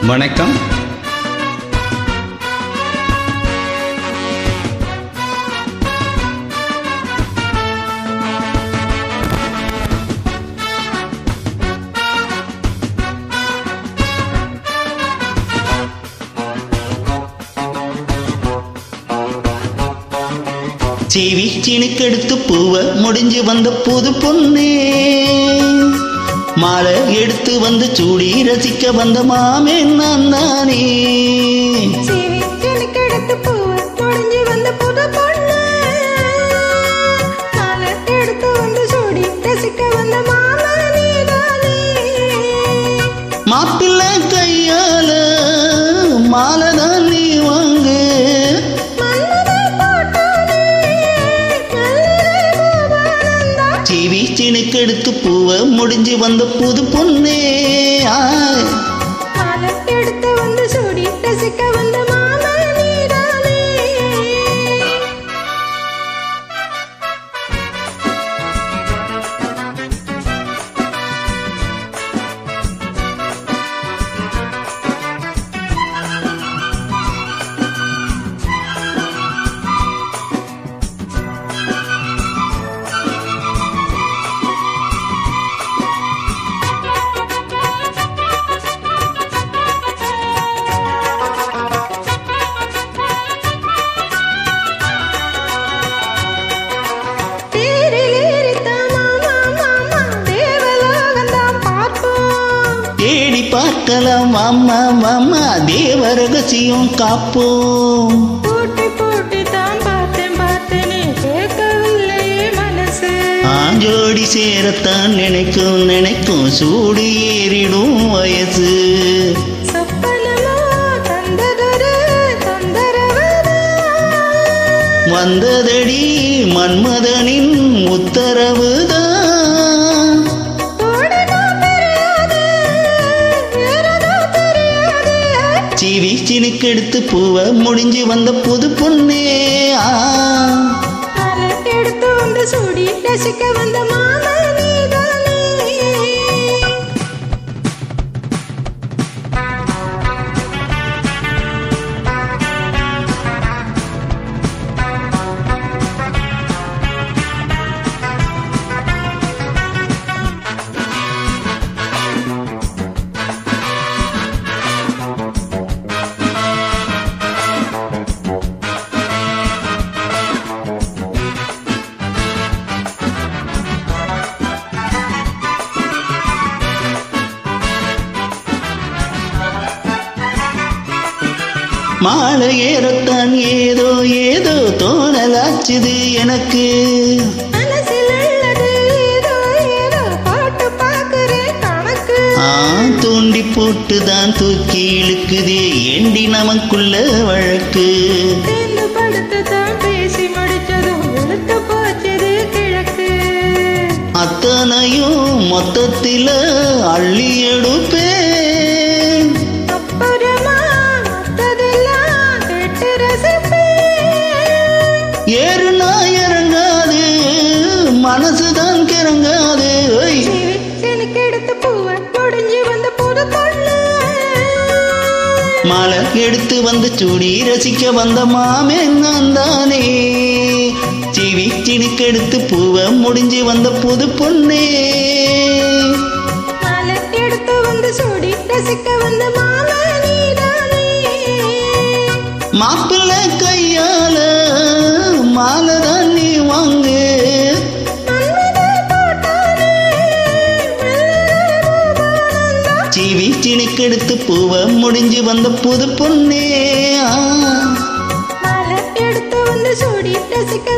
வணக்கம். சீவி சீனுக்கெடுத்து பூவ முடிஞ்சு வந்த புது பொண்ணே, மாலை எடுத்து வந்து சூடி ரசிக்க வந்த மாமே நான் தானே. மாப்பிள்ள கையால மாலைதான் நீ வாங்கு, சீவி சீனுக்கெடுத்து பூவ முடிஞ்சு வந்த புது பொண்ணே. எடுத்து வந்து சூடி ரசிக்க வந்த மாமா நீதானே. பார்க்கலாம் அம்மா மாமா, தேவ ரகசியம் காப்போம். போட்டி போட்டி தான் பார்த்தேன் பார்த்தேனே, கேட்கவில்லையே மனசு. ஆஞ்சோடி சேரத்தான் நினைக்கும் நினைக்கும், சூடு ஏறிடும் வயசு. சொப்பனமோ தந்ததொரு தொந்தரவுதான், வந்ததடி மன்மதனின் உத்தரவுதான். சீவி சீனுக்கெடுத்து பூவ முடிஞ்சு வந்த புது பொண்ணே. எடுத்து வந்து சூடி ரசிக்க வந்த மாமா நீதானே. மாலை ஏறத்தான் ஏதோ ஏதோ தோணலாச்சுது எனக்கு, தூண்டி போட்டுதான் தூக்கி இழுக்குதே ஏண்டி நமக்குள்ள வழக்கு. அத்தனையும் மொத்தத்தில அள்ளி எடுப்பே, ஏறுனா இறங்காது மனசுதான் கிறங்காது. மாலை எடுத்து வந்து சூடி ரசிக்க வந்த மாமே நான் தானே. சீவி சீனுக்கெடுத்து பூவ முடிஞ்சு வந்த புது பொண்ணே. எடுத்து வந்து சூடி ரசிக்க வந்த மாமா நீதானே. மாப்பிள்ள கையால மாலைதான் நீ வாங்கு, சீவி சீனுக்கெடுத்து பூவ முடிஞ்சு வந்த புது பொண்ணே. எடுத்து வந்து சூடி ரசிக்க